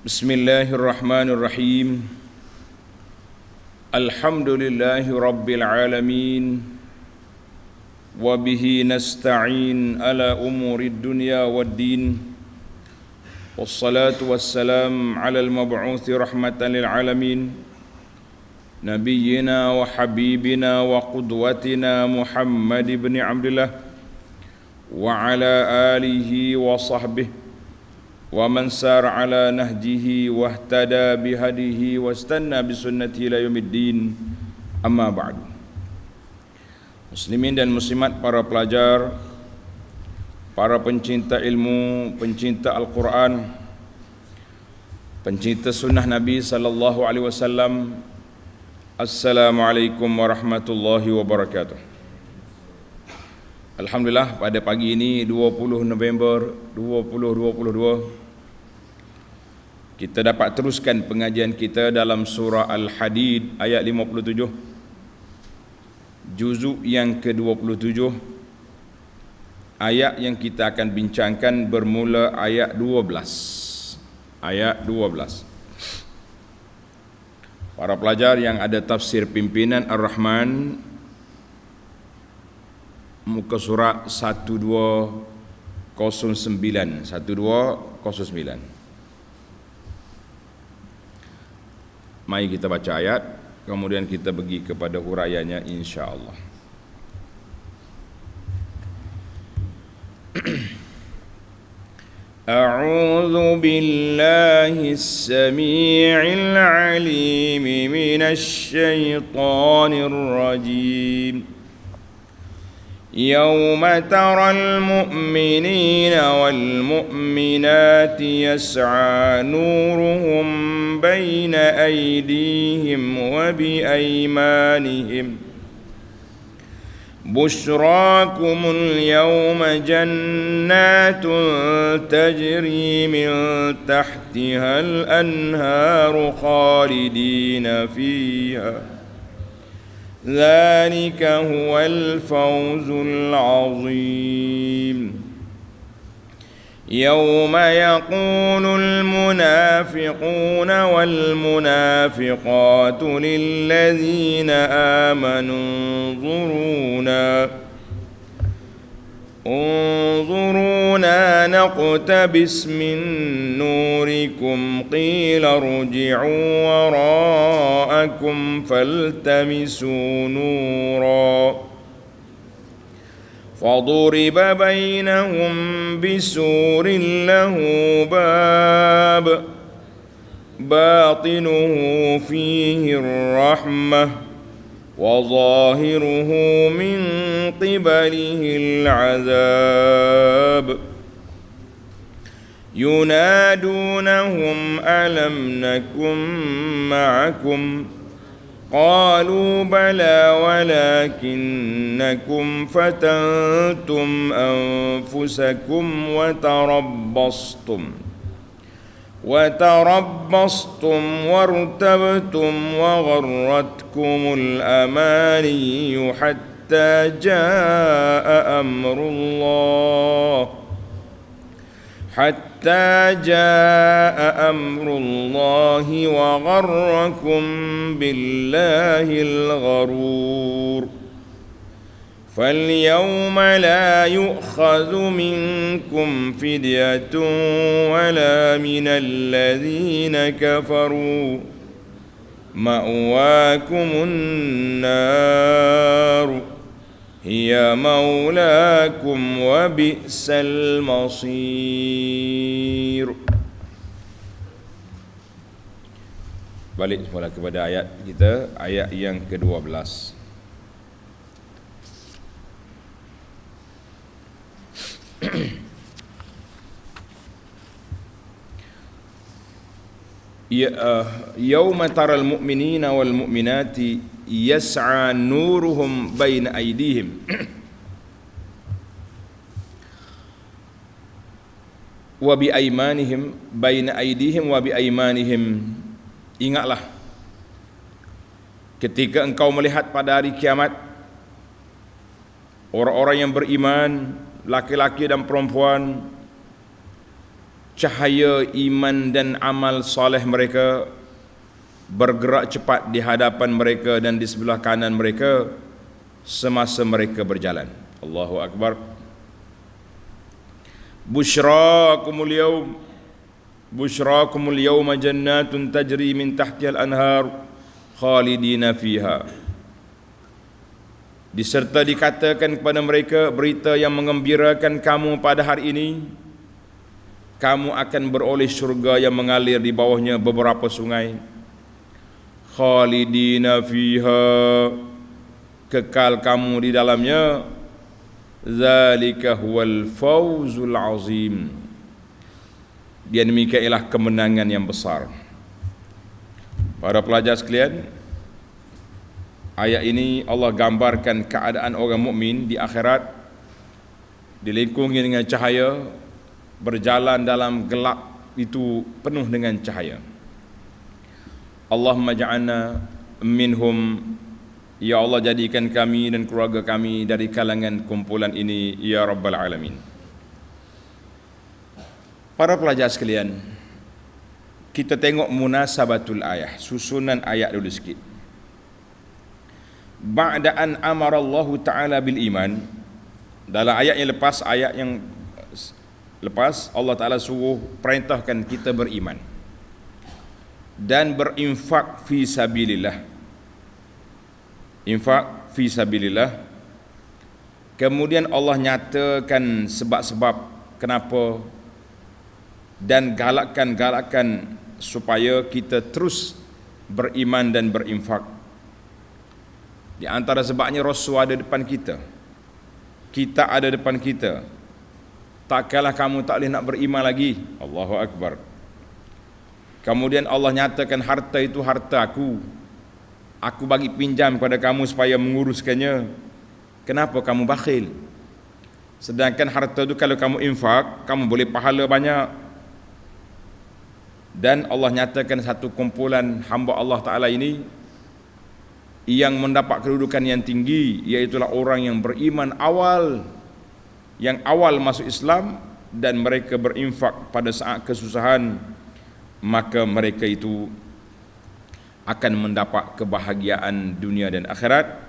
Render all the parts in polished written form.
Bismillahirrahmanirrahim. Alhamdulillahi rabbil alamin. Wa bihi nasta'in ala umurid dunya waddin. Wassalatu wassalam ala al-mab'uthi rahmatan lil alamin. Nabiyyina wa habibina wa qudwatina Muhammad ibn Abdullah wa ala alihi wa sahbihi wa man sar ala nahjihi wahtada bihadihi wastanna bisunnati ila yaumiddin, amma ba'du. Muslimin dan muslimat, para pelajar, para pencinta ilmu, pencinta Al-Quran, pencinta sunnah Nabi sallallahu alaihi wasallam, Assalamualaikum warahmatullahi wabarakatuh. Alhamdulillah, pada pagi ini 20 November 2022 kita dapat teruskan pengajian kita dalam surah Al-Hadid ayat 57, juzuk yang ke-27. Ayat yang kita akan bincangkan bermula ayat 12. Ayat 12. Para pelajar yang ada tafsir pimpinan Ar-Rahman, muka surat 1209. Mari kita baca ayat, kemudian kita pergi kepada huraiannya insya-Allah. A'udzu billahis samii'il 'aliim minasy syaithaanir rajiim. يوم ترى المؤمنين والمؤمنات يسعى نورهم بين أيديهم وبأيمانهم بشراكم اليوم جنات تجري من تحتها الأنهار خالدين فيها ذلك هو الفوز العظيم. يوم يقول المنافقون والمنافقات للذين آمنوا انظرونا نقتبس من نوركم قيل ارجعوا وراءكم فالتمسوا نورا فضرب بينهم بسور له باب باطنه فيه الرحمة وظاهره من قبله العذاب ينادونهم ألم نكن معكم قالوا بلى ولكنكم فتنتم أنفسكم وتربصتم وارتبتم وغرتكم الأماني حتى جاء أمر الله وغركم بالله الغرور فاليوم لا يؤخذ منكم فدية ولا من الذين كفروا مأواكم النار هي مولاكم وبئس المصير. Balik semula kepada ayat kita, ayat yang ke-12. Yauma taral mu'minina wal mu'minati yas'a nuruhum baina aydihim wa bi aymanihim baina aydihim wa bi aymanihim. Ingatlah ketika engkau melihat pada hari kiamat orang-orang yang beriman, laki-laki dan perempuan, cahaya iman dan amal soleh mereka bergerak cepat di hadapan mereka dan di sebelah kanan mereka semasa mereka berjalan. Allahu Akbar. Busyrakumul yawm, busyrakumul yawma jannatun tajri min tahtihal anhar khalidina fiha. Diserta dikatakan kepada mereka berita yang mengembirakan kamu pada hari ini, kamu akan beroleh syurga yang mengalir di bawahnya beberapa sungai. Khalidina fiha, kekal kamu di dalamnya. Zalika huwal fawzul azim. Dia demikian ialah kemenangan yang besar. Para pelajar sekalian, ayat ini Allah gambarkan keadaan orang mukmin di akhirat, dilingkungi dengan cahaya, berjalan dalam gelap itu penuh dengan cahaya. Allahumma ja'alna minhum, ya Allah jadikan kami dan keluarga kami dari kalangan kumpulan ini ya Rabbal Alamin. Para pelajar sekalian, kita tengok munasabatul ayah, susunan ayat dulu sikit. Ba'da an amara Allah Ta'ala bil iman, dalam ayat yang lepas Allah Ta'ala suruh perintahkan kita beriman dan berinfak fi sabilillah. Infak fi sabilillah. Kemudian Allah nyatakan sebab-sebab kenapa dan galakkan supaya kita terus beriman dan berinfak. Di antara sebabnya Rasul ada depan kita, kita ada depan kita. Tak kalah kamu tak boleh nak beriman lagi. Allahu Akbar. Kemudian Allah nyatakan harta itu harta aku bagi pinjam kepada kamu supaya menguruskannya. Kenapa kamu bakhil? Sedangkan harta itu kalau kamu infak, kamu boleh pahala banyak. Dan Allah nyatakan satu kumpulan hamba Allah Ta'ala ini yang mendapat kedudukan yang tinggi, iaitulah orang yang beriman awal, yang awal masuk Islam dan mereka berinfak pada saat kesusahan, maka mereka itu akan mendapat kebahagiaan dunia dan akhirat.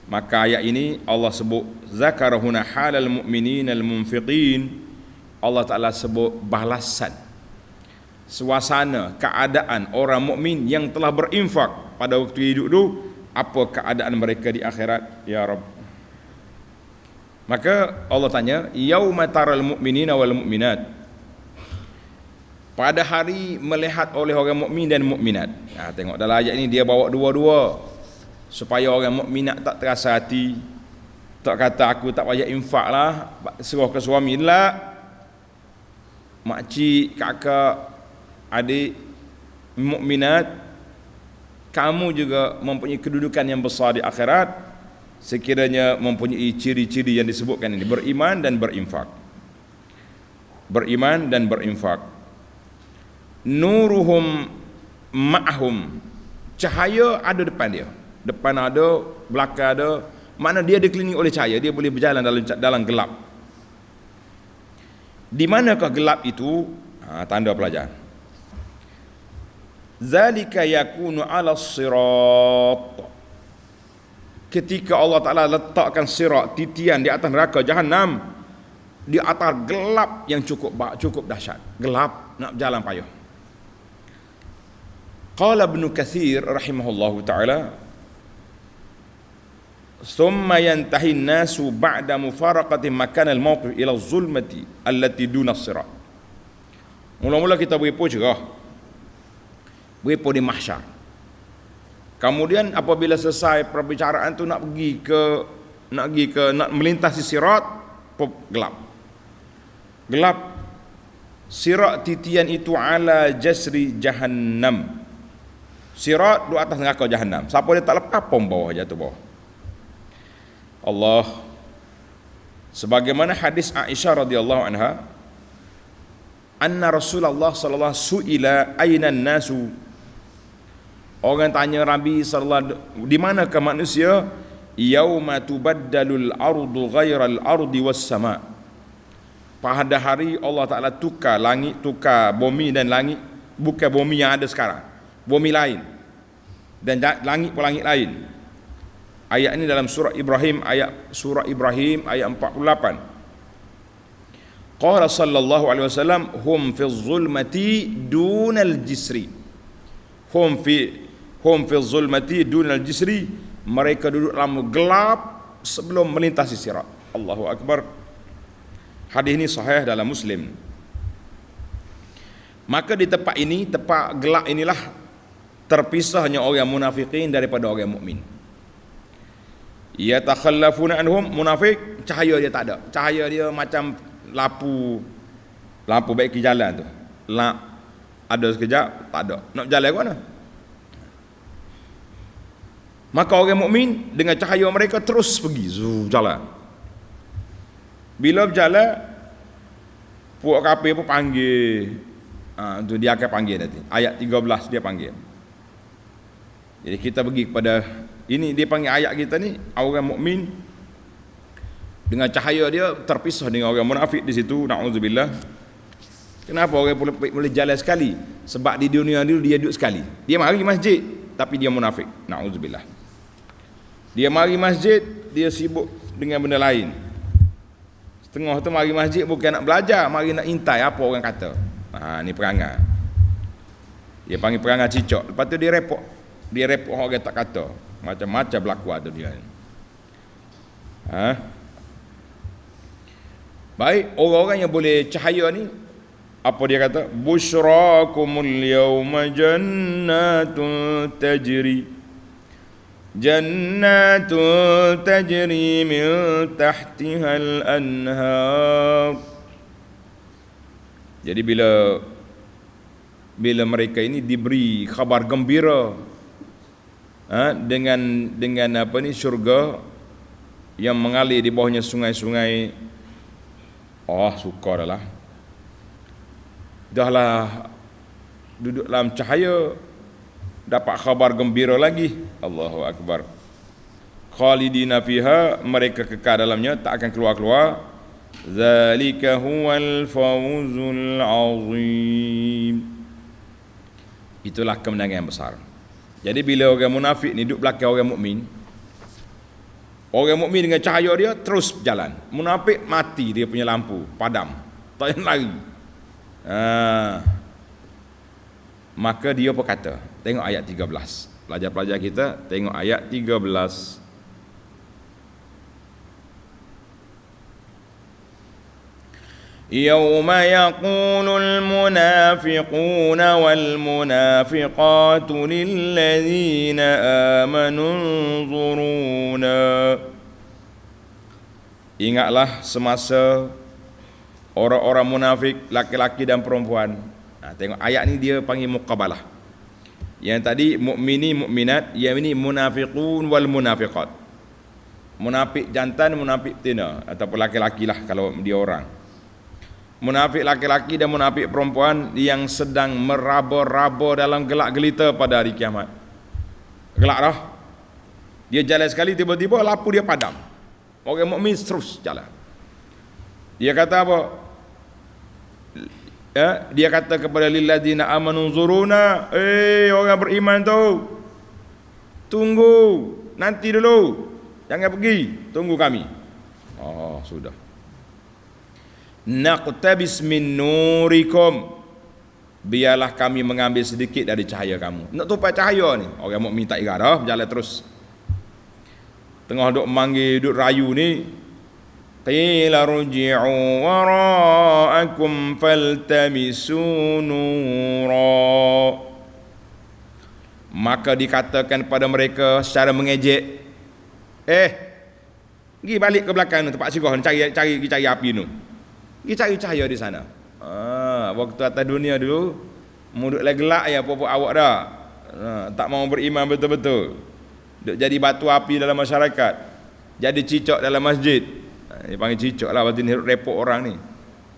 Maka ayat ini Allah sebut zakarahuna halal mu'minin al-munfiqin. Allah Ta'ala sebut balasan, suasana, keadaan orang mukmin yang telah berinfak pada waktu hidup itu, apa keadaan mereka di akhirat ya Rabb. Maka Allah tanya, yauma taral mu'minina wal mu'minat, pada hari melihat oleh orang mukmin dan mukminat. Tengok dalam ayat ini dia bawa dua-dua supaya orang mukminat tak terasa hati, tak kata aku tak payah infak lah, serah ke suami lah, makcik, kakak, adik mukminat, kamu juga mempunyai kedudukan yang besar di akhirat sekiranya mempunyai ciri-ciri yang disebutkan ini, beriman dan berinfak. Beriman dan berinfak. Nuruhum ma'hum, cahaya ada depan dia, depan ada, belakang ada, mana dia dikelilingi oleh cahaya, dia boleh berjalan dalam gelap. Di manakah gelap itu? Tanda pelajaran. Zalika yakunu ala sirat, ketika Allah Ta'ala letakkan sirat, titian di atas neraka Jahannam, di atas gelap yang cukup dahsyat, gelap nak berjalan payah. Qala Ibnu Katsir rahimahullahu ta'ala, thumma yantahi an-nasu ba'da mufaraqati makan al-mawqif ila az-zulmati allati duna as-sirat. Mula-mula kita beripu cerah, beripu di mahsyar. Kemudian apabila selesai perbicaraan tu nak melintasi sirat, gelap. Sirat titian itu ala jasri jahannam, sirat di atas neraka Jahannam. Siapa dia tak lepas pom bawah, jatuh bawah. Allah, sebagaimana hadis Aisyah radhiyallahu anha, anna Rasulullah sallallahu alaihi wasallam suila aina nasu, orang tanya Nabi sallallahu, di manakah manusia? Yauma tubaddalul ardu ghairal ardi was sama, pada hari Allah Ta'ala tukar langit, tukar bumi dan langit, bukan bumi yang ada sekarang, bumi lain, dan langit pun langit lain. Ayat ini dalam surah Ibrahim ayat 48. Qala sallallahu alaihi wasallam hum fi zulmati dunal jisri. Hum fi zulmati dunal jisri, mereka duduk dalam gelap sebelum melintasi sirat. Allahu akbar. Hadis ini sahih dalam Muslim. Maka di tempat ini, tempat gelap inilah terpisahnya orang munafikin daripada orang mukmin. Yatakhallafuna anhum, munafik cahaya dia tak ada. Cahaya dia macam lampu baik ke jalan tu. Ada sekejap, tak ada. Nak jalan ke mana? Maka orang mukmin dengan cahaya mereka terus pergi, jalan. Bila berjalan, puak kafir pun panggil. Tu dia akan panggil nanti. Ayat 13 dia panggil. Jadi kita pergi kepada ini, dia panggil ayat kita ni, orang mukmin dengan cahaya dia terpisah dengan orang munafik di situ. Na'udzubillah. Kenapa orang boleh jalan sekali? Sebab di dunia dulu dia duduk sekali. Dia mari masjid tapi dia munafik. Na'udzubillah. Dia mari masjid, dia sibuk dengan benda lain. Setengah tu mari masjid bukan nak belajar, mari nak intai apa orang kata. Ni perangai. Dia panggil perangai cicak. Lepas tu dia repot. Dia repot orang tak kata. Macam-macam berlaku tu dia. Baik, orang-orang yang boleh cahaya ni, apa dia kata? Busyrakumul yawma jannatun tajri. Jannatun tajri min tahtihal anhar. Jadi bila mereka ini diberi khabar gembira dengan apa ni, syurga yang mengalir di bawahnya sungai-sungai. Suka dahlah duduk dalam cahaya, dapat khabar gembira lagi. Allahu akbar. Khalidina fiha, mereka kekal dalamnya, tak akan keluar-keluar. Zalika huwal fawzul azim. Itulah kemenangan yang besar. Jadi bila orang munafik ni duduk belakang orang mukmin dengan cahaya dia terus berjalan. Munafik mati dia punya lampu, padam, tak payah lari. Maka dia berkata, tengok ayat 13. Pelajar-pelajar kita tengok ayat 13. Yauma yaqulul munafiquna wal munafiqatu lilladzina amanu unzuruna. Ingatlah semasa orang-orang munafik, laki-laki dan perempuan. Tengok ayat ni dia panggil muqabalah. Yang tadi mukmini mukminat, yang ini munafiqun wal munafiqat. Munafik jantan, munafik betina, ataupun laki-laki lah kalau dia orang. Munafik laki-laki dan munafik perempuan yang sedang meraba-raba dalam gelak gelita pada hari kiamat. Gelak dah. Dia jalan sekali, tiba-tiba lampu dia padam. Orang mukmin terus jalan. Dia kata apa? Dia kata kepada lilladzina amanu zuruna, orang beriman tu, tunggu, nanti dulu, jangan pergi, tunggu kami. Sudah. Naqtabis min nurikum, biarlah kami mengambil sedikit dari cahaya kamu. Nak tupai cahaya ni, orang mukmin tak ingat dah, berjalan terus. Tengah duk manggil, duk rayu ni, qila ruji'u wara'akum faltamisu nura. Maka dikatakan pada mereka secara mengejek, pergi balik ke belakang tempat sirah, cari api tu. Pergi cari cahaya di sana. Waktu atas dunia dulu muduk lagi gelak ya apa-apa awak dah. Tak mau beriman betul-betul. Duk jadi batu api dalam masyarakat. Jadi cicak dalam masjid. Dia panggil cicak lah, waktu ni repot orang ni.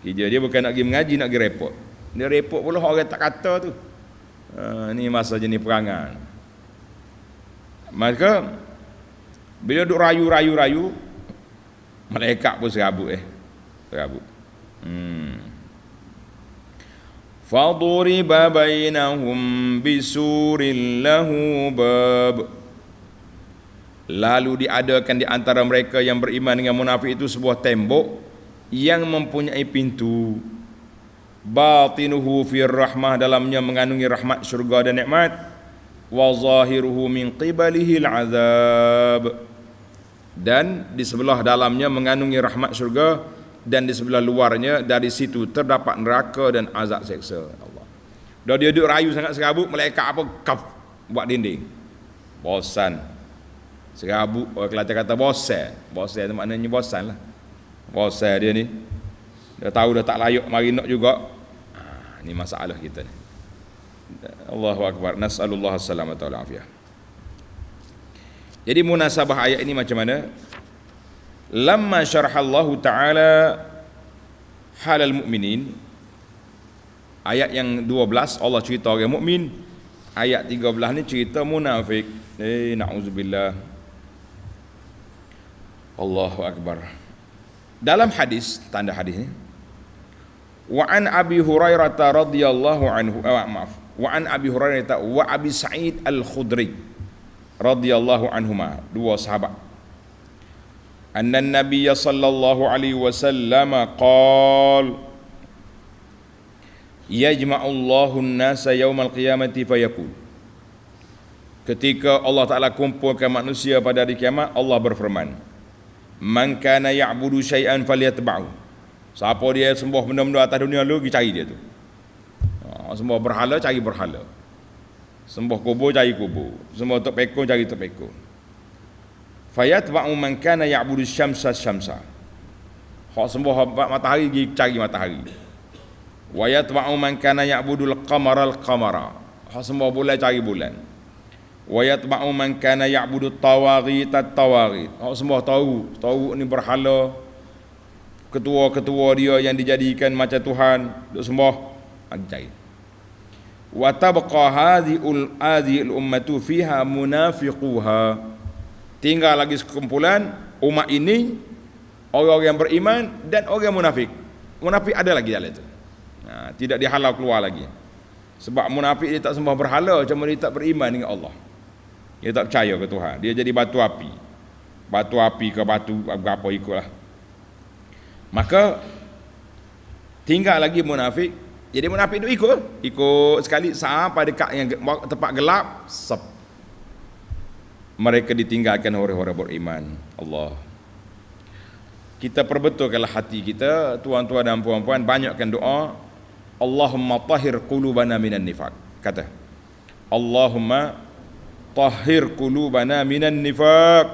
Kerja dia bukan nak pergi mengaji, nak pergi repot. Dia repot pula orang tak kata tu. Ni masa jenis perangan. Maka bila duk rayu, malaikat pun serabut. Serabut. Faduriba bainahum bisuril lahu bab. Lalu diadakan di antara mereka yang beriman dengan munafik itu sebuah tembok yang mempunyai pintu. Batinuhu fir rahmah, dalamnya mengandungi rahmat syurga dan nikmat. Wa zahiruhu min qibalihi al-azab, dan di sebelah dalamnya mengandungi rahmat syurga, dan di sebelah luarnya dari situ terdapat neraka dan azab seksa. Allah. Dah dia duduk rayu sangat serabut, malaikat apa kaf buat dinding. Bosan. Serabut, orang Kelantan kata bosan. Bosan tu maknanya bosan lah. Bosan dia ni. Dah tahu dah tak layak mari nak juga. Ni masalah kita ni. Allahu akbar. Nas'alullah as-salamata wal afiyah. Jadi munasabah ayat ini macam mana? Lamma syarahallahu ta'ala halal mu'minin, ayat yang 12 Allah cerita orang mukmin, ayat 13 ni cerita munafik. Na'udzubillah. Allahu akbar. Dalam hadis, tanda hadis ni, wa an Abi Hurairah radhiyallahu anhu, wa an Abi Hurairah wa Abi Sa'id Al-Khudri radhiyallahu anhuma, dua sahabat. Anna Nabiy sallallahu alaihi wasallam qala yajma'u Allahu an-nasa yaumal qiyamati fayaqul. Ketika Allah Taala kumpulkan manusia pada hari kiamat, Allah berfirman, man kana ya'budu syai'an falyatba'u. Siapa dia sembah benda-benda atas dunia lalu, pergi cari dia tu. Sembah berhala, cari berhala. Sembah kubur, cari kubur. Sembah tok pekon, cari tok pekon. Fayatba'u man kana ya'budu syamsa syamsa. Hak sembah matahari, pergi cari matahari. Wa yatba'u man kana ya'budul qamara al-qamara. Hak sembah bulan, cari bulan. Wa yatba'u man kana ya'budu tawaghit at-tawaghit. Hak sembah tahu ni berhala. Ketua-ketua dia yang dijadikan macam Tuhan, duk sembah, cari. Wa tabqa hadhihi ummatu fiha munafiquha. Tinggal lagi sekumpulan umat ini, orang yang beriman dan orang munafik. Munafik ada lagi dalam itu. Tidak dihalau keluar lagi. Sebab munafik dia tak sembah berhala, cuma dia tak beriman dengan Allah. Dia tak percaya ke Tuhan. Dia jadi batu api. Batu api ke batu apa ikutlah. Maka tinggal lagi munafik. Jadi munafik itu ikut sekali sampai dekat yang tempat gelap, mereka ditinggalkan orang-orang beriman. Allah. Kita perbetulkanlah hati kita, tuan-tuan dan puan-puan, banyakkan doa. Allahumma tahhir qulubana minan nifaq. Kata, Allahumma tahhir qulubana minan nifaq.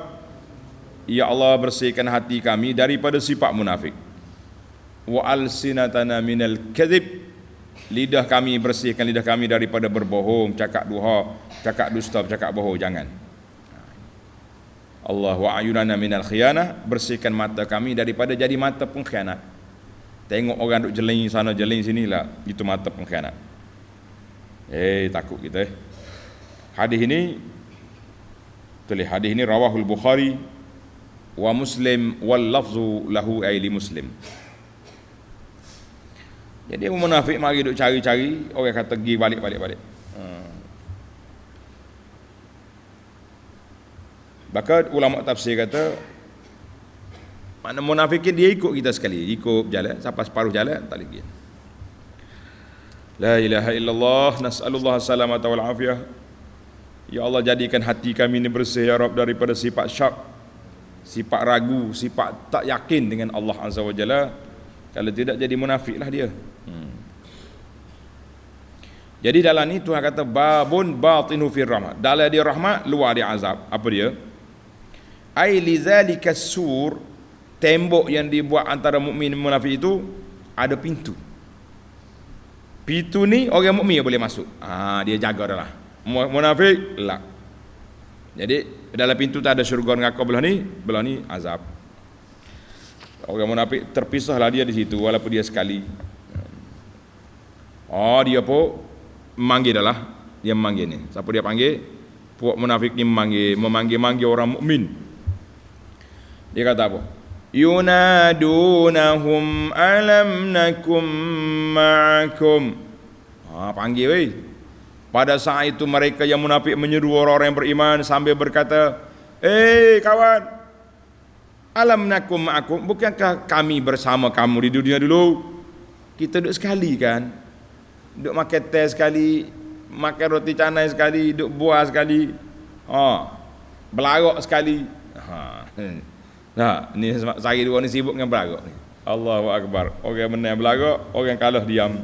Ya Allah, bersihkan hati kami daripada sifat munafik. Wa alsinatana minal kadhib. Lidah kami, bersihkan lidah kami daripada berbohong, cakap duha, cakap dusta, cakap bohong, jangan. Allah wa ayunana minal khiyanah, bersihkan mata kami daripada jadi mata pengkhianat. Tengok orang duk jeling sana jeling sini lah, itu mata pengkhianat. Takut kita. Hadis ini tulis, hadis ini rawahul Bukhari wa Muslim wal lafzu lahu ay li Muslim. Jadi munafik mari duk cari-cari, orang kata pergi balik. Maka ulama tafsir kata, mana munafikin dia ikut kita sekali, ikut jalan sampai separuh jalan tak lagi. La ilaha illallah, nas'alullah salamata wal afiyah. Ya Allah, jadikan hati kami ini bersih ya Rabb daripada sifat syak, sifat ragu, sifat tak yakin dengan Allah Azza wa Jalla. Kalau tidak jadi munafiklah dia. Jadi dalam ni Tuhan kata babun batinu fir rahmah. Dalam dia rahmat, luar dia azab. Apa dia? Ai lizalika sur, tembok yang dibuat antara mukmin dan munafik itu ada pintu. Pintu ni orang mukmin boleh masuk. Dia jaga dah lah. Munafik lah. Jadi dalam pintu tu ada syurga neraka, belah ni azab. Orang munafik terpisahlah dia di situ walaupun dia sekali. Dia pun memanggil dah lah. Dia memanggil ni. Siapa dia panggil? Puak munafik ni memanggil orang mukmin. Dia kata apa? yunadunahum alam nakum ma'akum. Panggil weh. Pada saat itu mereka yang munafik menyeru orang-orang yang beriman sambil berkata, kawan, alam nakum ma'akum, bukankah kami bersama kamu di dunia dulu? Kita duduk sekali kan, duduk makan teh sekali, makan roti canai sekali, duduk buah sekali, belarok sekali. Nah, ni sehari dua ni sibuk dengan belarok ni. Allahu Akbar. Orang menang belarok, orang kalah diam.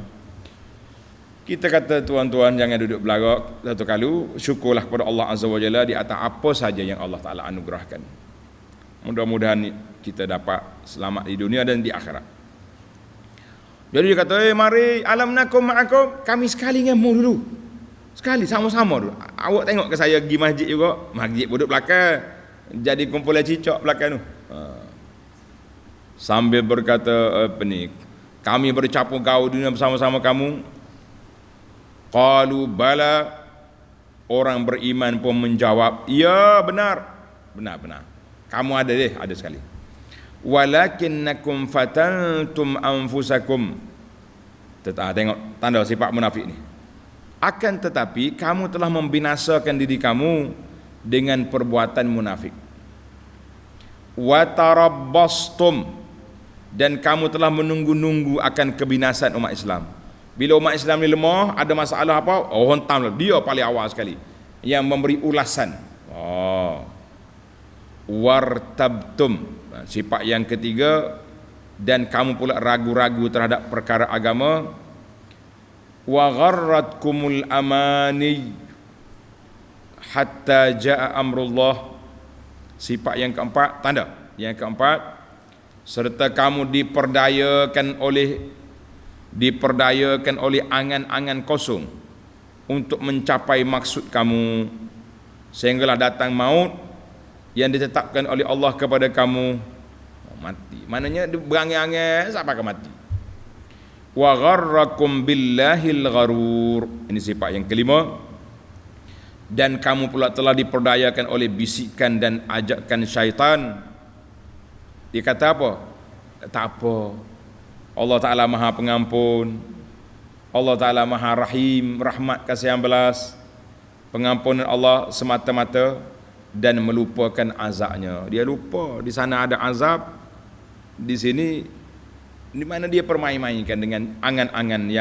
Kita kata tuan-tuan jangan duduk belarok satu kali, syukurlah kepada Allah Azza wa Jalla di atas apa saja yang Allah Ta'ala anugerahkan. Mudah-mudahan kita dapat selamat di dunia dan di akhirat. Jadi dia kata, mari alam nakum ma'akum, kami sekali denganmu dulu. Sekali sama-sama dulu. Awak tengok ke saya pergi masjid juga, masjid duduk belakang. Jadi kumpulan cicak belakang tu. Sambil berkata kami bercampur gaul dunia bersama-sama kamu. Qalu bala, orang beriman pun menjawab, ya benar. Kamu ada sekali. Walakinnakum fatantum anfusakum. Tengok tanda sifat munafik ni. Akan tetapi kamu telah membinasakan diri kamu dengan perbuatan munafik. Wa tarabbastum, dan kamu telah menunggu-nunggu akan kebinasan umat Islam. Bila umat Islam ni lemah, ada masalah apa, hentam dia paling awal sekali yang memberi ulasan. Wartabtum, sifat yang ketiga, dan kamu pula ragu-ragu terhadap perkara agama. Wa gharratkumul amani hatta jaa amrullah. Sifat yang keempat, tanda yang keempat, serta kamu diperdayakan oleh angan-angan kosong untuk mencapai maksud kamu, sehinggalah datang maut yang ditetapkan oleh Allah kepada kamu, mati. Maknanya berangan-angan sampai ke mati. Wa gharrakum billahil gharur. Ini sifat yang kelima. Dan kamu pula telah diperdayakan oleh bisikan dan ajakan syaitan. Dia kata apa? Tak apa, Allah Ta'ala Maha Pengampun, Allah Ta'ala Maha Rahim, rahmat kasih yang belas, pengampunan Allah semata-mata, dan melupakan azabnya. Dia lupa di sana ada azab, di sini di mana dia permain-mainkan dengan angan-angan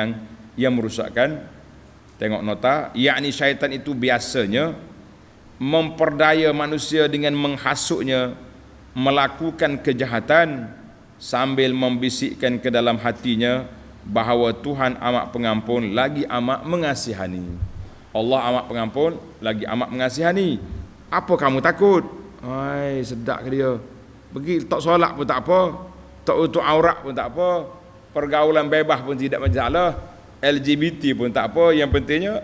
yang merusakkan. Tengok nota, yakni syaitan itu biasanya memperdaya manusia dengan menghasutnya melakukan kejahatan sambil membisikkan ke dalam hatinya bahawa Tuhan amat pengampun lagi amat mengasihani. Allah amat pengampun lagi amat mengasihani. Apa kamu takut? Sedap ke dia. Pergi tak solat pun tak apa, tak tutup aurat pun tak apa, pergaulan bebas pun tidak masalah, LGBT pun tak apa. Yang pentingnya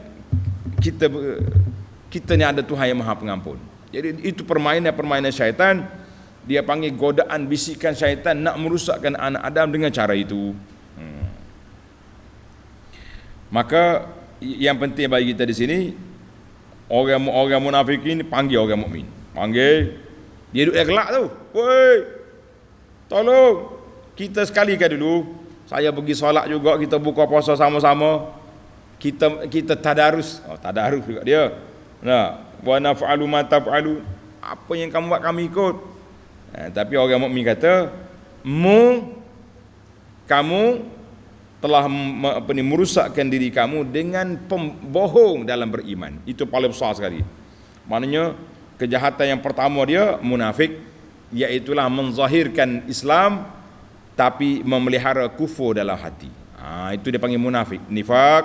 kita ni ada Tuhan yang Maha Pengampun. Jadi itu permainan syaitan. Dia panggil godaan, bisikan syaitan nak merusakkan anak Adam dengan cara itu. Maka yang penting bagi kita di sini, orang munafik ini panggil orang mukmin. Panggil, dia duduk gelak tu. Woi, tolong kita sekalikan dulu. Saya pergi solat juga, kita buka puasa sama-sama. Kita tadarus. Tadarus juga dia. Wa naf'alu ma taf'alu. Apa yang kamu buat kami ikut. Tapi orang mukmin kata, kamu telah merusakkan diri kamu dengan pembohong dalam beriman. Itu paling besar sekali. Maknanya kejahatan yang pertama dia munafik, iaitulah menzahirkan Islam tapi memelihara kufur dalam hati. Itu dia panggil munafik. Nifak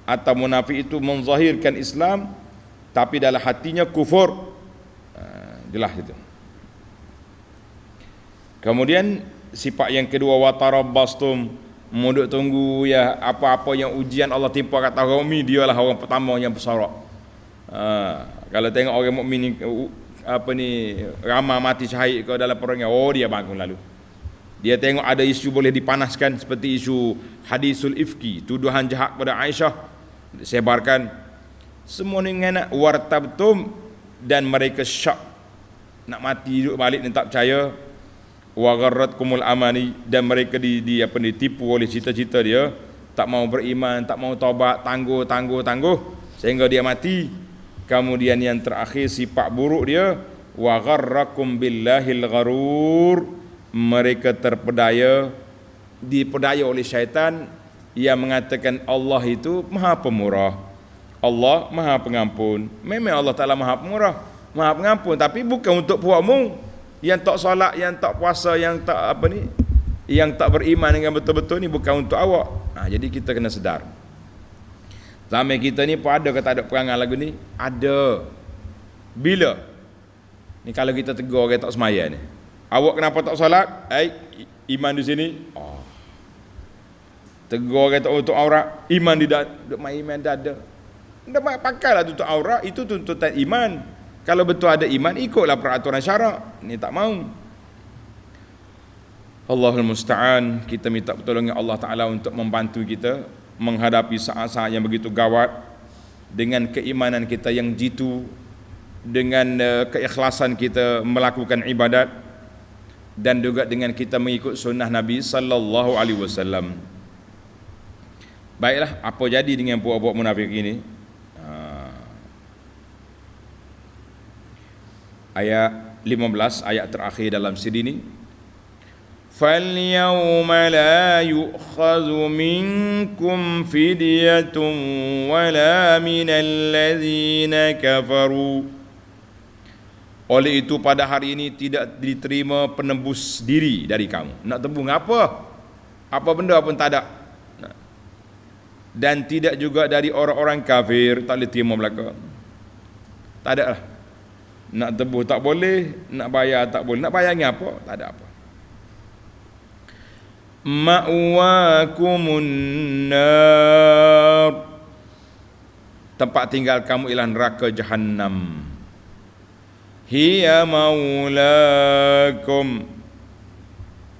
atau munafik itu menzahirkan Islam tapi dalam hatinya kufur. Jelas itu. Kemudian sifat yang kedua, watarabbastum, muduk tunggu ya apa-apa yang ujian Allah timpa kat orang mukmin, dialah orang pertama yang bersorak. Kalau tengok orang mukmin ni ramai mati syahid ke dalam perang, dia bangun lalu. Dia tengok ada isu boleh dipanaskan seperti isu hadisul ifki, tuduhan jahat pada Aisyah disebarkan. Semua ni dengan wartabtum, dan mereka syak nak mati hidup balik dan tak percaya. wa gharratkumul amani, dan mereka ditipu oleh cita-cita dia, tak mau beriman, tak mau taubat, tangguh sehingga dia mati. Kemudian yang terakhir sifat buruk dia, wa gharrakum billahil gharur, mereka diperdaya oleh syaitan yang mengatakan Allah itu Maha Pemurah, Allah Maha Pengampun. Memang Allah Ta'ala Maha Pemurah, Maha Pengampun, tapi bukan untuk puakmu yang tak solat, yang tak puasa, yang tak yang tak beriman dengan betul-betul ni, bukan untuk awak. Jadi kita kena sedar. Zaman kita ni pun ada ke tak ada perangai lagu ni? Ada. Bila? Ni kalau kita tegur orang tak semaya ni, awak kenapa tak solat? Iman di sini. Tegur orang tak tutup aurat, iman dia duk main iman dah ada. Dah pakailah tutup aurat, itu tuntutan iman. Kalau betul ada iman, ikutlah peraturan syarak. Ni tak mau. Allahul musta'an. Kita minta pertolongan Allah Ta'ala untuk membantu kita menghadapi saat-saat yang begitu gawat, dengan keimanan kita yang jitu, dengan keikhlasan kita melakukan ibadat, dan juga dengan kita mengikut sunnah Nabi sallallahu alaihi wasallam. Baiklah, apa jadi dengan puak-puak munafik ini? Ayat 15, ayat terakhir dalam siri ini. فَالْيَوْمَ لَا يُؤْخَذُ مِنْكُمْ فِدْيَةٌ وَلَا مِنَ الَّذِينَ كَفَرُوا. Oleh itu pada hari ini tidak diterima penebus diri dari kamu. Nak tebus apa? Apa benda pun tak ada. Dan tidak juga dari orang-orang kafir, tak boleh terima belaka. Tak ada lah. Nak tebus tak boleh, nak bayar tak boleh. Nak bayarnya apa? Tak ada apa. Ma'wakumun nar, tempat tinggal kamu ialah neraka Jahannam. Hiya maulakum.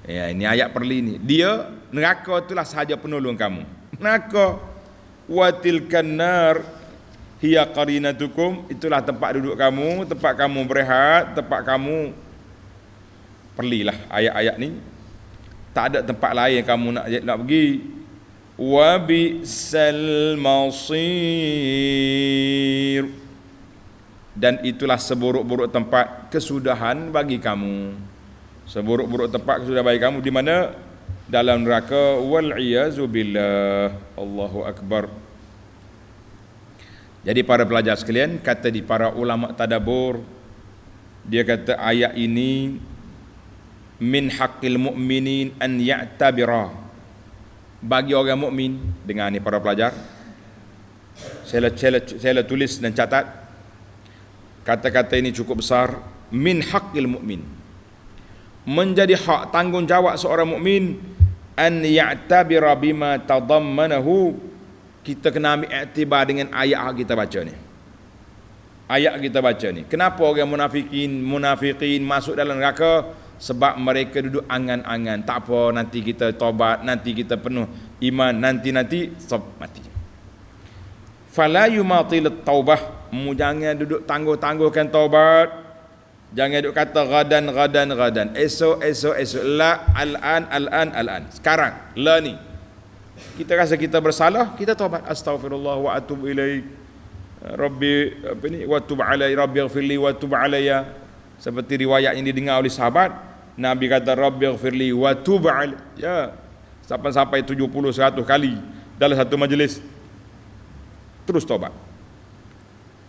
Ya, ini ayat perli ni. Dia, neraka itulah sahaja penolong kamu. Neraka. Wa tilkan nar hiya qarinatukum, itulah tempat duduk kamu, tempat kamu berehat, tempat kamu. Perlilah ayat-ayat ni. Tak ada tempat lain kamu nak pergi. Wa bi'sal masir, dan itulah seburuk-buruk tempat kesudahan bagi kamu. Seburuk-buruk tempat kesudahan bagi kamu di mana? Dalam neraka. Wal iyazu billah. Allahu akbar. Jadi para pelajar sekalian, kata di para ulama tadabbur, dia kata ayat ini min haqqil mu'minin an ya'tabira, bagi orang mukmin. Dengar ni para pelajar, saya tulis dan catat kata-kata ini cukup besar. Min haqqil mu'min, menjadi hak tanggungjawab seorang mukmin, an ya'tabira bima tadammanahu, kita kena ambil iktibar dengan ayat kita baca ni. Ayat kita baca ni. Kenapa orang munafikin masuk dalam neraka? Sebab mereka duduk angan-angan, tak apa, nanti kita taubat, nanti kita penuh iman, nanti stop mati. Fala yumatil taubah, jangan duduk tangguh-tangguhkan taubat. Jangan duduk kata gadan, esok, la, al-an, sekarang, la ni. Kita rasa kita bersalah, kita taubat, astaghfirullah wa atubu ilaik, rabbi wa tub alai, rabbi ighfirli wa tub alayya. Seperti riwayat yang didengar oleh sahabat, Nabi kata rabbi ighfirli wa tub alayya sampai 70-100 kali dalam satu majlis. Terus taubat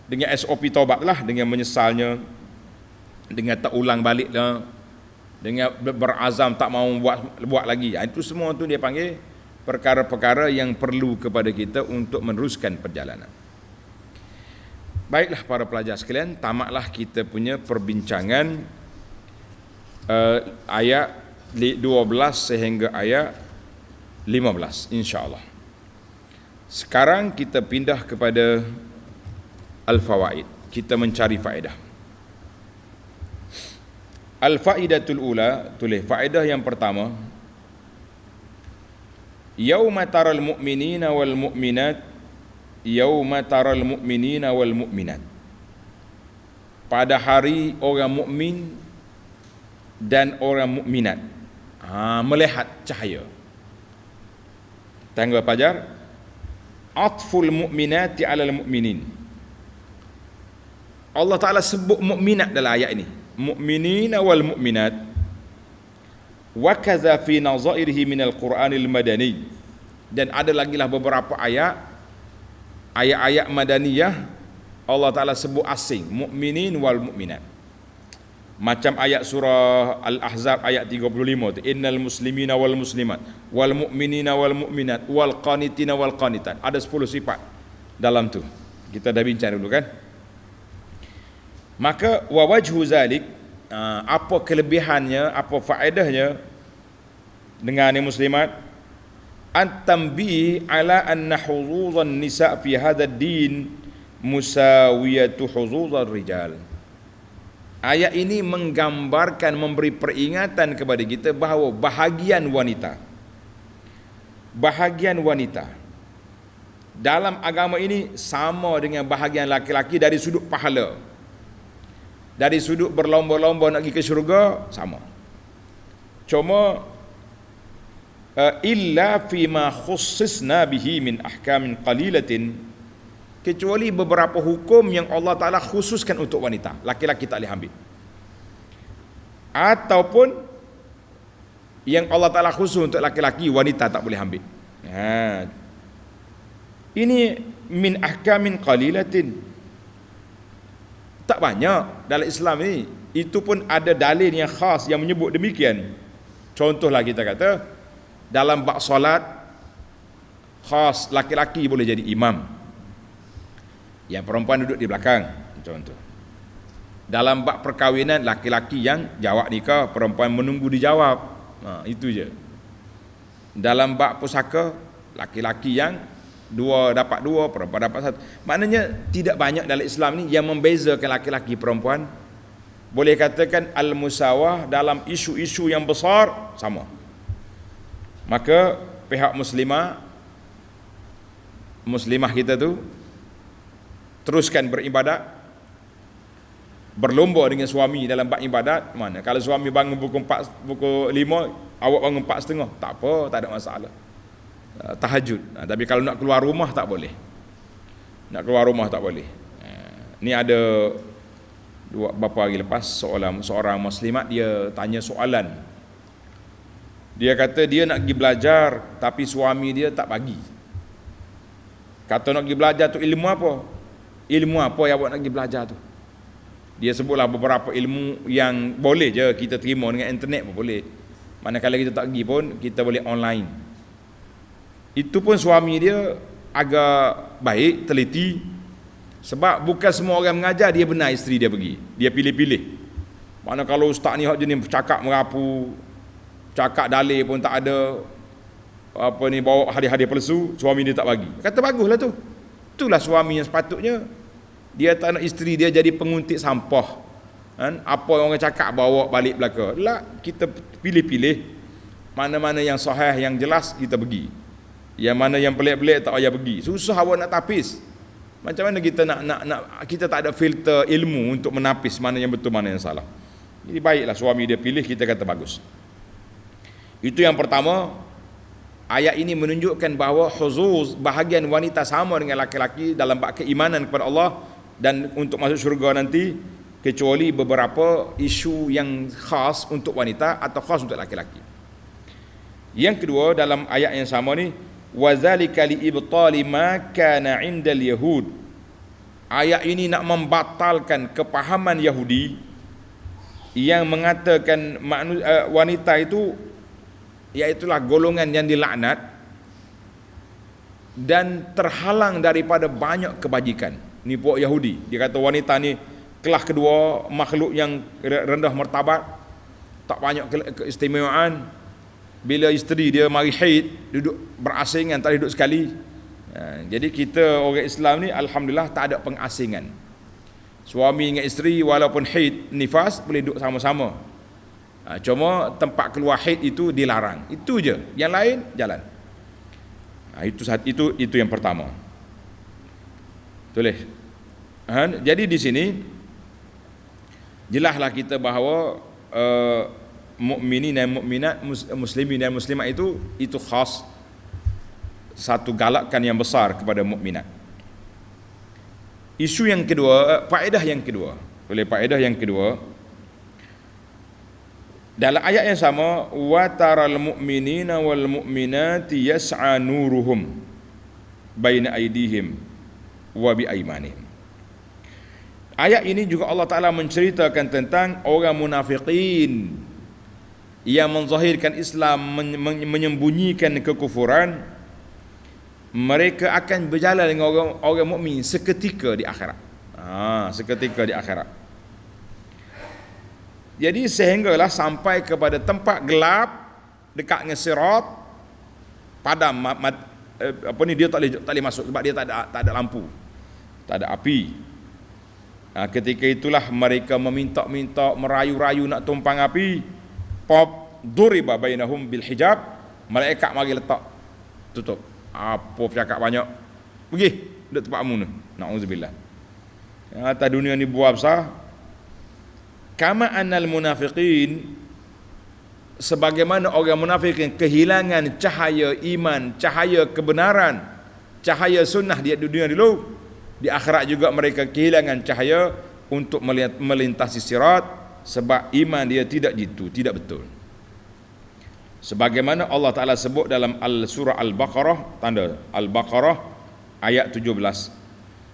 dengan SOP taubat lah, dengan menyesalnya, dengan tak ulang balik lah, dengan berazam tak mau buat lagi. Itu semua tu dia panggil perkara-perkara yang perlu kepada kita untuk meneruskan perjalanan. Baiklah para pelajar sekalian, tamatlah kita punya perbincangan ayat 12 sehingga ayat 15 insya-Allah. Sekarang kita pindah kepada al-fawaid. Kita mencari faedah. Al-faidatul ula, tulis faedah yang pertama. Yauma taral mu'minina wal mu'minat, yauma taral mu'minina wal mu'minat, pada hari orang mukmin dan orang mukminat. Melihat cahaya. Tanggal Fajar, atful mu'minati 'alal mu'minin. Allah Ta'ala sebut mukminat dalam ayat ini. Mu'minina wal mu'minat. Wa kaza fi nazairihi minal Qur'anil madani. Dan ada lagi lah beberapa ayat-ayat madaniyah Allah Ta'ala sebut asing, mu'minin wal mu'minat. Macam ayat surah Al-Ahzab ayat 35 tu, innal muslimina wal muslimat wal mu'minina wal mu'minat wal qanitina wal qanitat. Ada 10 sifat dalam tu. Kita dah bincang dulu kan. Maka wa wajhu zalik, apa kelebihannya, apa faedahnya dengan ni muslimat, at-tanbih ala anna huzuzan nisa fi hadha ad-din musawiyatu huzuzar rijal. Ayat ini menggambarkan, memberi peringatan kepada kita bahawa bahagian wanita dalam agama ini sama dengan bahagian laki-laki dari sudut pahala, dari sudut berlomba-lomba nak pergi ke syurga, sama. Cuma illa fima khussisna bihi min ahkamin qalilatin, kecuali beberapa hukum yang Allah Ta'ala khususkan untuk wanita, laki-laki tak boleh ambil. Ataupun yang Allah Ta'ala khusus untuk laki-laki, wanita tak boleh ambil. Ini min ahkamin qalilatin, tak banyak dalam Islam ni. Itu pun ada dalil yang khas yang menyebut demikian. Contohlah kita kata, dalam bab solat khas laki-laki boleh jadi imam, yang perempuan duduk di belakang, contoh. Dalam bab perkahwinan, laki-laki yang jawab nikah, perempuan menunggu dijawab. Itu je. Dalam bab pusaka, laki-laki yang dapat dua, perempuan dapat satu. Maknanya tidak banyak dalam Islam ni yang membezakan laki-laki perempuan. Boleh katakan al-musawah dalam isu-isu yang besar sama. Maka pihak muslimah kita tu teruskan beribadat, berlomba dengan suami dalam bab ibadat. Mana kalau suami bangun pukul 5, awak bangun 4:30, tak apa, tak ada masalah. Tahajud. Tapi kalau nak keluar rumah tak boleh. Ni ada beberapa hari lepas seorang muslimat, dia tanya soalan. Dia kata dia nak pergi belajar tapi suami dia tak bagi. Kata nak pergi belajar tu ilmu apa? Ilmu apa yang awak nak pergi belajar tu? Dia sebutlah beberapa ilmu yang boleh je kita terima dengan internet pun boleh. Manakala kita tak pergi pun kita boleh online. Itu pun suami dia agak baik, teliti. Sebab bukan semua orang mengajar dia benar isteri dia pergi. Dia pilih-pilih. Mana kalau ustaz ni hak jenis cakap merapu, cakap dalil pun tak ada, bawa hadiah-hadiah palsu, suami dia tak bagi. Kata baguslah tu. Itulah suami yang sepatutnya. Dia tak nak isteri dia jadi penguntit sampah. Apa orang cakap bawa balik belaka. Lah, kita pilih-pilih mana-mana yang sahih, yang jelas kita pergi. Yang mana yang pelik-pelik tak payah pergi. Susah awak nak tapis. Macam mana kita nak kita tak ada filter ilmu untuk menapis mana yang betul, mana yang salah. Jadi baiklah suami dia pilih, kita kata bagus. Itu yang pertama. Ayat ini menunjukkan bahawa huzuz, bahagian wanita sama dengan laki-laki dalam bab keimanan kepada Allah dan untuk masuk syurga nanti, kecuali beberapa isu yang khas untuk wanita atau khas untuk laki-laki. Yang kedua, dalam ayat yang sama ni, wazalika liibtali ma kana 'indal yahud. Ayat ini nak membatalkan kepahaman Yahudi yang mengatakan wanita itu iaitulah golongan yang dilaknat dan terhalang daripada banyak kebajikan. Ni puak Yahudi, dia kata wanita ni kelas kedua, makhluk yang rendah martabat, tak banyak keistimewaan. Bila isteri dia mari haid, duduk berasingan, tak duduk sekali. Jadi kita orang Islam ni alhamdulillah tak ada pengasingan. Suami dengan isteri walaupun haid nifas boleh duduk sama-sama. Cuma tempat keluar haid itu dilarang. Itu je. Yang lain jalan. Itu yang pertama. Tulis. Jadi di sini jelaslah kita bahawa mukminin dan mukminat, muslimin dan muslimat itu khas, satu galakan yang besar kepada mukminat. Isu yang kedua, faedah yang kedua. Oleh faedah yang kedua, dalam ayat yang sama, wa taral mu'minina wal mu'minati yas'a nuruhum baina aydihim wa bi aymanihim. Ayat ini juga Allah Ta'ala menceritakan tentang orang munafiqin yang menzahirkan Islam, menyembunyikan kekufuran. Mereka akan berjalan dengan orang mukmin seketika di akhirat. Seketika di akhirat. Jadi sehinggalah sampai kepada tempat gelap dekat dengan sirat, padam, dia tak boleh masuk sebab dia tak ada lampu, tak ada api. Ketika itulah mereka meminta-minta, merayu-rayu nak tumpang api. Pop duriba bainahum bil hijab, malaikat mari letak tutup. Apa cakap banyak, pergi duduk tempatmu ni, na'udzubillah. Atas dunia ni buah besar. Kama annal munafiqin, sebagaimana orang munafikin kehilangan cahaya iman, cahaya kebenaran, cahaya sunnah di dunia dulu, di akhirat juga mereka kehilangan cahaya untuk melintasi sirat, sebab iman dia tidak jitu, tidak betul. Sebagaimana Allah Ta'ala sebut dalam surah Al-Baqarah, tanda Al-Baqarah ayat 17,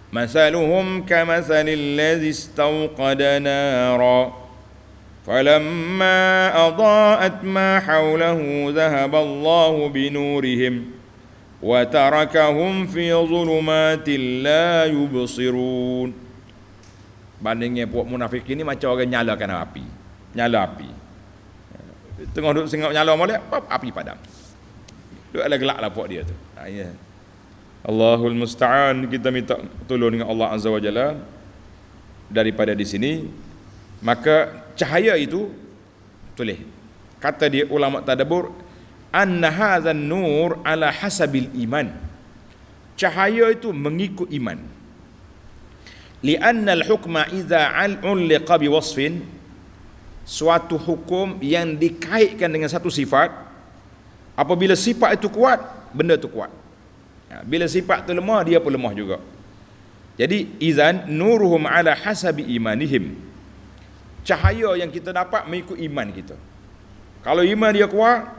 Mathaluhum kamathalil ladzi istawqada nara falamma adaa'at ma hawlahu dhahaba Allahu binurihim wa tarakahum fi dhulumatin la yubsirun. Bandingnya puak munafik ini macam orang nyalakan api. Nyala api. Tengah duduk sengok nyala molek, api padam. Duduk ala gelaklah puak dia tu. Ya. Allahul musta'an, kita minta tolong dengan Allah Azza wa Jalla daripada di sini. Maka cahaya itu tulis, kata dia ulama tadabbur, anna hadzal nur ala hasabil iman. Cahaya itu mengikut iman. Li'anna al-hukma idza ulqa bi wasfin, suatu hukum yang dikaitkan dengan satu sifat, apabila sifat itu kuat, benda itu kuat. Bila sifat tu lemah, dia pun lemah juga. Jadi izan nuruhum ala hasabi imanihim, cahaya yang kita dapat mengikut iman kita. Kalau iman dia kuat,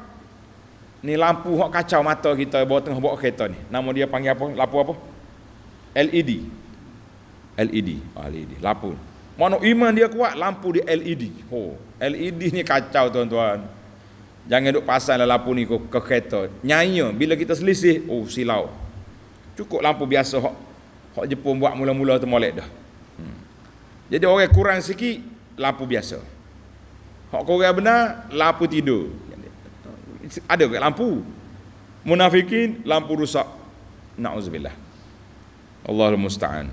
ni lampu hok kacau mata kita bawa tengah bawa kereta ni, nama dia panggil apa? Lampu apa? LED. LED lampu. Mana iman dia kuat, lampu dia LED. LED ni kacau tuan-tuan. Jangan duk pasang lampu ni ke kereta. Nyaya bila kita selisih, silau. Cukup lampu biasa hok Jepun buat mula-mula tu molek dah. Jadi orang kurang sikit, lampu biasa. Hok korang benar, lampu tidur. Ada ke lampu? Munafikin, lampu rusak. Na'udzubillah. Allahul musta'an.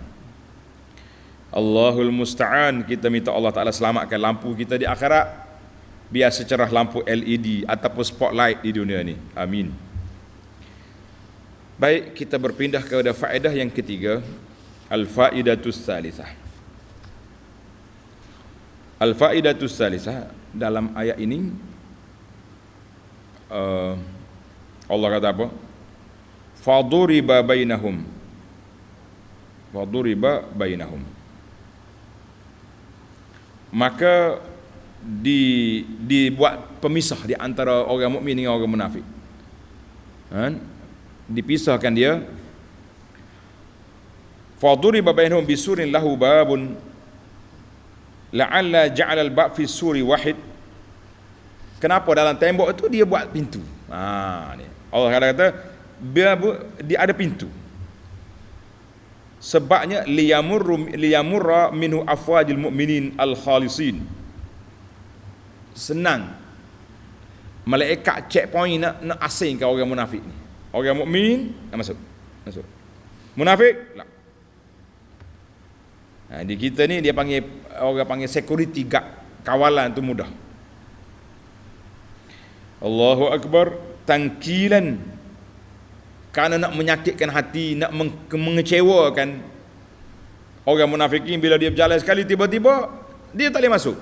Allahul musta'an. Kita minta Allah Ta'ala selamatkan lampu kita di akhirat, biar secerah lampu LED ataupun spotlight di dunia ni. Amin. Baik, kita berpindah kepada faedah yang ketiga, al-faidatus salisah. Al-faidatus salisah, dalam ayat ini Allah kata apa? Faduriba bainahum. Faduriba bainahum. Maka dibuat pemisah di antara orang mukmin dengan orang munafik. Dipisahkan dia. Faduriba bainahum bisurin lahu babun la'alla ja'ala al-bab fi suri wahid. Kenapa dalam tembok itu dia buat pintu? Ni. Allah kata dia ada pintu. Sebabnya liyamurra minhu afwajil mu'minin al-khalisin. Senang malaikat checkpoint nak asingkan orang munafik ni. Orang mukmin nak masuk. Munafik lah. Di kita ni dia panggil, orang panggil security guard, kawalan tu mudah. Allahu akbar, tangkilan, kerana nak menyakitkan hati, nak mengecewakan orang munafikin. Bila dia berjalan sekali, tiba-tiba dia tak boleh masuk.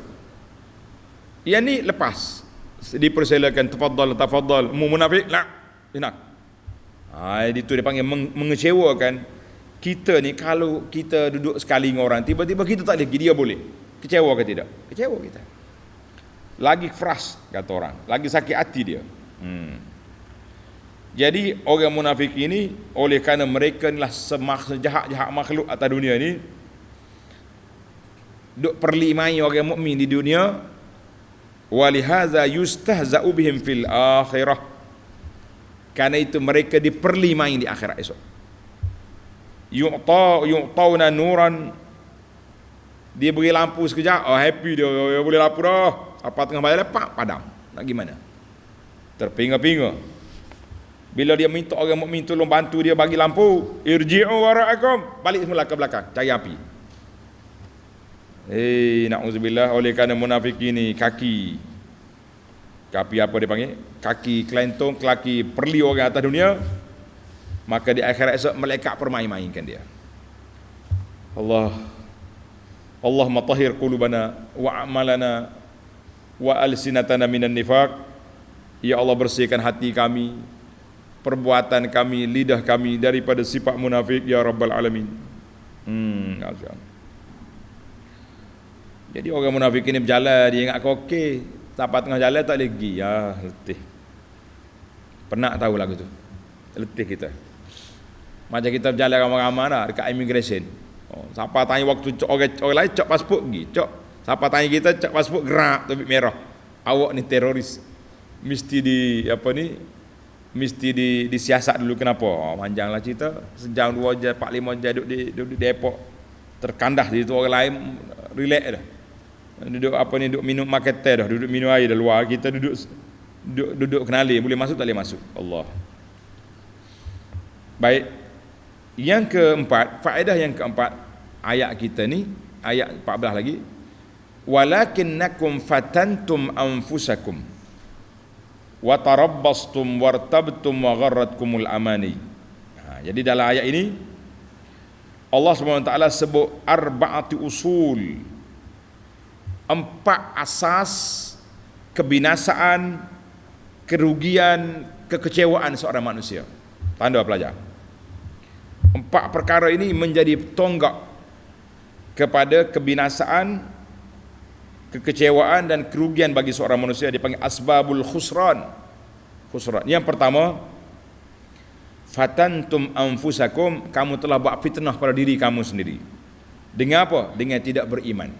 Yang ni lepas dipersilakan, tafadhal, munafik la. Enak. Itu dia panggil mengecewakan. Kita ni kalau kita duduk sekali dengan orang, tiba-tiba kita tak boleh pergi, dia boleh. Kecewa ke tidak? Kecewa kita. Lagi keras kata orang, lagi sakit hati dia. Jadi orang munafik ini, oleh kerana mereka inilah sejahat-jahat makhluk atas dunia ni, duk perlimai orang mukmin di dunia, walihaza yustahza'u bihim fil akhirah. Karena itu mereka diperlimai di akhirat esok. Yu'tawna nuran, dia beri lampu sekejap, happy dia boleh lampu dah. Apa tengah bayar lepak padam. Nak gimana? Terpinga-pinga. Bila dia minta orang mukmin tolong bantu dia bagi lampu, irji'u wara'akum, balik semula ke belakang cari api. Na'udzubillah, oleh kerana munafik ini kaki apa dia panggil? Kaki kelentong, kaki perli orang atas dunia, maka di akhirat esok malaikat permain-mainkan dia. Allahumma tahhir qulubana wa a'malana wa alsinatana minan nifaq. Ya Allah, bersihkan hati kami, perbuatan kami, lidah kami daripada sifat munafik ya Rabbal Alamin. Jadi orang munafik ini berjalan, dia ingat okey, sampai tengah jalan tak lagi, ya letih. Pernah tahu lagu tu, letih kita. Macam kita berjalan ramai-ramai dah dekat immigration. Siapa tanya waktu orang lain cak pasport pergi, cak. Siapa tanya kita cak pasport gerak topik merah. Awak ni teroris. Mesti disiasat dulu. Kenapa? Panjanglah cerita. Sejam 2 jam 4-5 jam duduk di airport, terkandah di situ, orang lain relax dah. Duduk minum makan teh dah, duduk minum air dah luar. Kita duduk kenali, boleh masuk tak boleh masuk. Allah. Baik. Yang keempat, faedah yang keempat ayat kita ni, ayat 14 lagi. Walakinnakum fatantum anfusakum wa tarabbastum wartabtum wa gharratkumul amani. Jadi dalam ayat ini Allah SWT sebut arba'ati usul, 4 asas kebinasaan, kerugian, kekecewaan seorang manusia. Tanda pelajar. 4 perkara ini menjadi tonggak kepada kebinasaan, kekecewaan dan kerugian bagi seorang manusia, dipanggil asbabul khusran. Yang pertama, fatantum anfusakum, kamu telah buat fitnah pada diri kamu sendiri. Dengan apa? Dengan tidak beriman.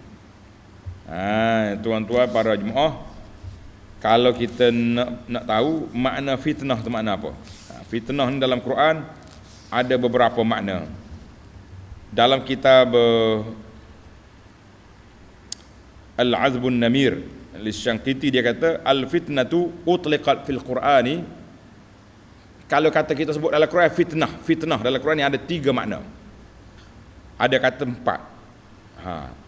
Tuan-tuan para jemaah, kalau kita nak tahu makna fitnah itu makna apa? Fitnah ni dalam Quran ada beberapa makna. Dalam kitab Al-Azbun Namir Al-Syanqiti, dia kata al-fitnatu utliqat fil Qur'ani. Kalau kata kita sebut dalam Quran fitnah dalam Quran ni ada 3 makna. Ada kata 4.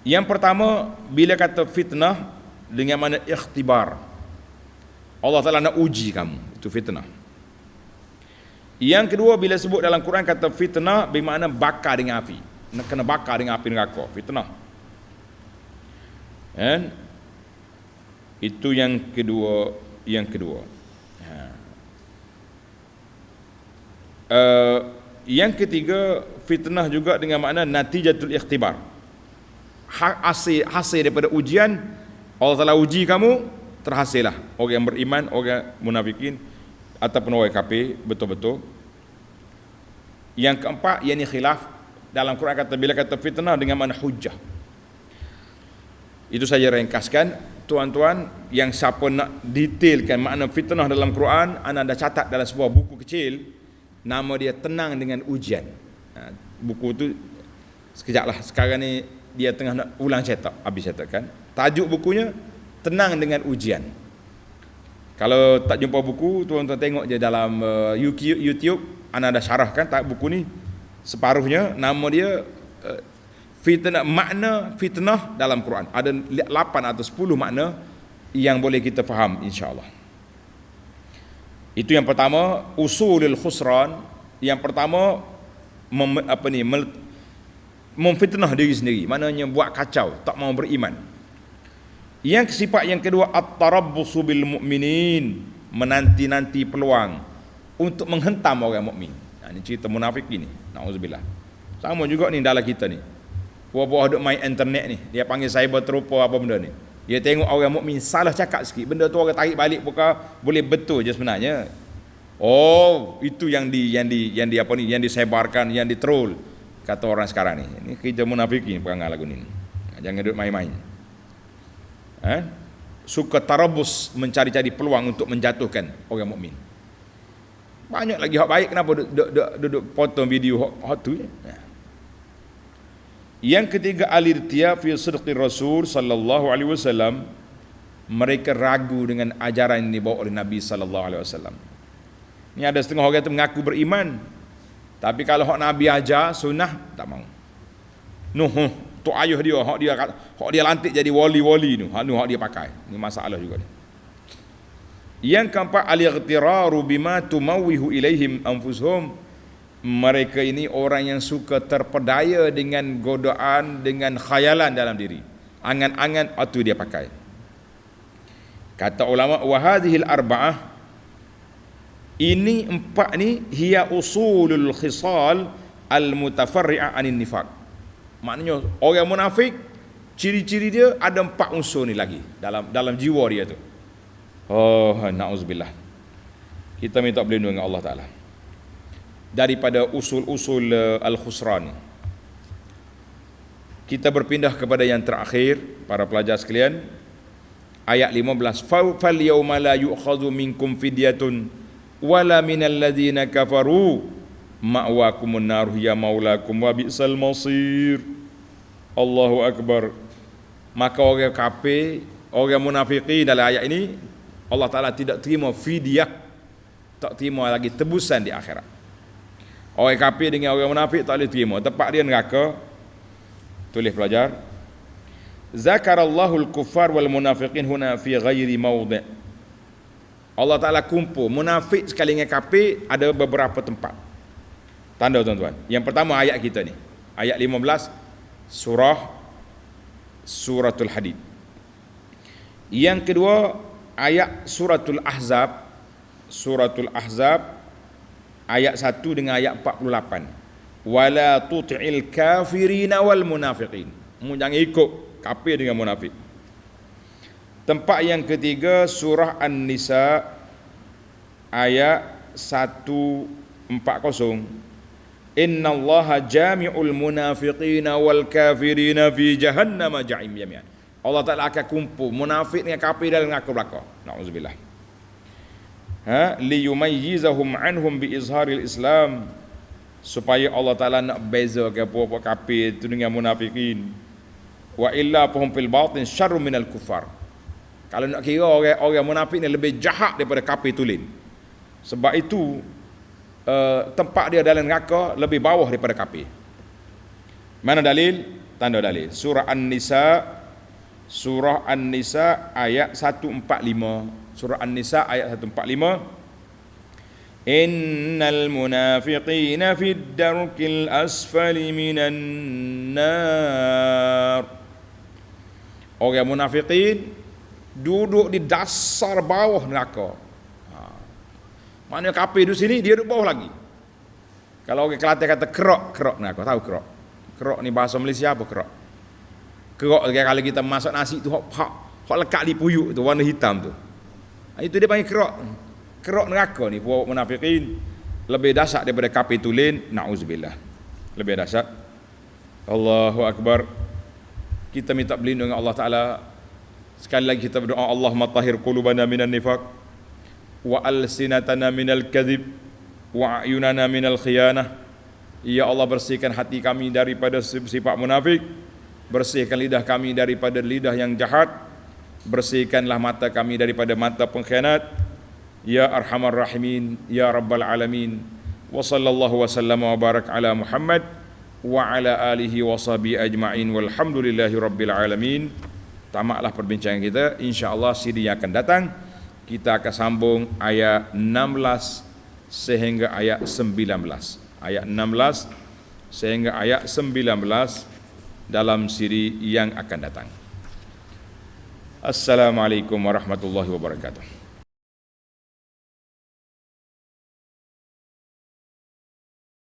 Yang pertama, bila kata fitnah dengan makna ikhtibar, Allah Ta'ala nak uji kamu, itu fitnah. Yang kedua, bila sebut dalam Quran kata fitnah bermakna bakar dengan api, nak kena bakar dengan api neraka, fitnah. Itu yang kedua. Yang ketiga, fitnah juga dengan makna natijatul ikhtibar, hasil daripada ujian. Allah Ta'ala uji kamu, terhasillah orang yang beriman, orang munafikin ataupun orang kafir betul-betul. Yang keempat, yakni khilaf. Dalam Quran kata, bila kata fitnah dengan makna hujjah. Itu saya ringkaskan. Tuan-tuan yang siapa nak detailkan makna fitnah dalam Quran, anda dah catat dalam sebuah buku kecil, nama dia Tenang dengan Ujian. Buku tu sekejap lah, sekarang ni dia tengah nak ulang cetak, habis cetakkan. Tajuk bukunya Tenang dengan Ujian. Kalau tak jumpa buku, tuan-tuan tengok je dalam YouTube, anda dah syarahkan buku ni separuhnya. Nama dia fitnah, makna fitnah dalam Quran. Ada 8 atau 10 makna yang boleh kita faham insya-Allah. Itu yang pertama, usulul khusran. Yang pertama, memfitnah diri sendiri, maknanya buat kacau, tak mau beriman. Yang sifat yang kedua, at-tarabbusu bil mu'minin, menanti-nanti peluang untuk menghentam orang mukmin. Ini cerita munafik ni. Nauzubillah. Sama juga ni dalam kita ni. Buah-buah duk main internet ni, dia panggil cyber trooper apa benda ni. Dia tengok orang mukmin salah cakap sikit, benda tu orang tarik balik bukan boleh betul je sebenarnya. Oh, itu yang disebarkan, yang ditroll kata orang sekarang ni. Ini kerja munafikin perangai lagu ni. Jangan duk main-main. Suka tarabus, mencari-cari peluang untuk menjatuhkan orang mukmin. Banyak lagi hak baik, kenapa duduk potong video hak tu je. Yang ketiga, al-irtiya fi sidqi Rasul sallallahu alaihi wasallam, mereka ragu dengan ajaran yang dibawa oleh Nabi sallallahu alaihi wasallam. Ni ada setengah orang tu mengaku beriman, tapi kalau hak Nabi ajar sunnah tak mau. Tu ayuh dia, hak dia lantik jadi wali-wali tu. Hak dia pakai. Ni masalah juga ni. Yang keempat, al-ightiraru bima tumawwihu ilaihim anfusuhum. Mereka ini orang yang suka terpedaya dengan godaan, dengan khayalan dalam diri. Angan-angan itu dia pakai. Kata ulama, wa hadhil arba'ah, ini empat ni hiya usulul khisal al-mutafarri'ah anin nifaq. Maknanya orang munafik, ciri-ciri dia ada empat unsur ni lagi dalam jiwa dia tu. Oh, na'uzubillah. Kita minta perlindungan dengan Allah Ta'ala daripada usul-usul al-khusran. Kita berpindah kepada yang terakhir, para pelajar sekalian, ayat 15. Fal yawma la yu'khadhu minkum fidyatun wala minal ladzina kafaru ma'wakumun nar ya maulakum wa bi'sal masir. Allahu akbar. Maka orang kafir, orang munafikin dalam ayat ini, Allah Ta'ala tidak terima fidyah, tak terima lagi tebusan di akhirat. Orang kafir dengan orang munafik tak boleh terima, tempat dia neraka. Tulis pelajar, zakarallahu al-kuffar wal munafiqin huna fi ghairi mawdi'. Allah Ta'ala kumpul munafik sekali dengan kafir ada beberapa tempat. Tanda tuan-tuan. Yang pertama ayat kita ni, ayat 15 suratul Hadid. Yang kedua ayat suratul Ahzab ayat 1 dengan ayat 48. Wala tuti'il kafirina wal munafiqin. Jangan ikut kafir dengan munafik. Tempat yang ketiga surah An-Nisa ayat 140. Innallaha jami'ul munafiqina wal kafirina fi jahannama jami'an. Allah Ta'ala akan kumpul munafik dengan kafir dalam neraka belaka. Na'udzubillah. Liyumayyizahum anhum bi izharil Islam, supaya Allah Ta'ala nak bezakan puak-puak kafir itu dengan munafikin. Wa illa fahum fil batin syarrun minal kuffar. Kalau nak kira orang munafik ni lebih jahat daripada kafir tulen. Sebab itu tempat dia dalam neraka lebih bawah daripada kafir. Mana dalil? Tanda dalil. Surah An-Nisa ayat 145. Surah An-Nisa ayat 145. Innal munafiqina fid darkil asfali minan nar. Orang munafikin duduk di dasar bawah neraka. Maknanya kafir di sini, dia duduk bawah lagi. Kalau orang Kelantan kata kerok neraka, tahu kerok? Kerok ni bahasa Malaysia apa kerok? Kerok kalau kita masak nasi tu hak lekat di puyuk tu warna hitam tu. Itu dia panggil kerok neraka ni. Puak munafikin lebih dahsyat daripada kafir tulen. Na'udzubillah, lebih dahsyat. Allahu akbar. Kita minta perlindungan Allah Ta'ala. Sekali lagi kita berdoa, Allahumma tahhir qulubana minan nifaq wa alsinatana minal kadhib wa ayunana minal khiyanah. Ya Allah, bersihkan hati kami daripada sifat munafik, bersihkan lidah kami daripada lidah yang jahat, bersihkanlah mata kami daripada mata pengkhianat. Ya arhamar rahimin, ya rabbal alamin. Wa sallallahu wa sallama wa barak ala Muhammad wa ala alihi wa sahbihi ajma'in walhamdulillahi rabbil alamin. Tamatlah perbincangan kita. InsyaAllah CD yang akan datang kita akan sambung ayat 16 sehingga ayat 19. Ayat 16 sehingga ayat 19 dalam siri yang akan datang. Assalamualaikum warahmatullahi wabarakatuh.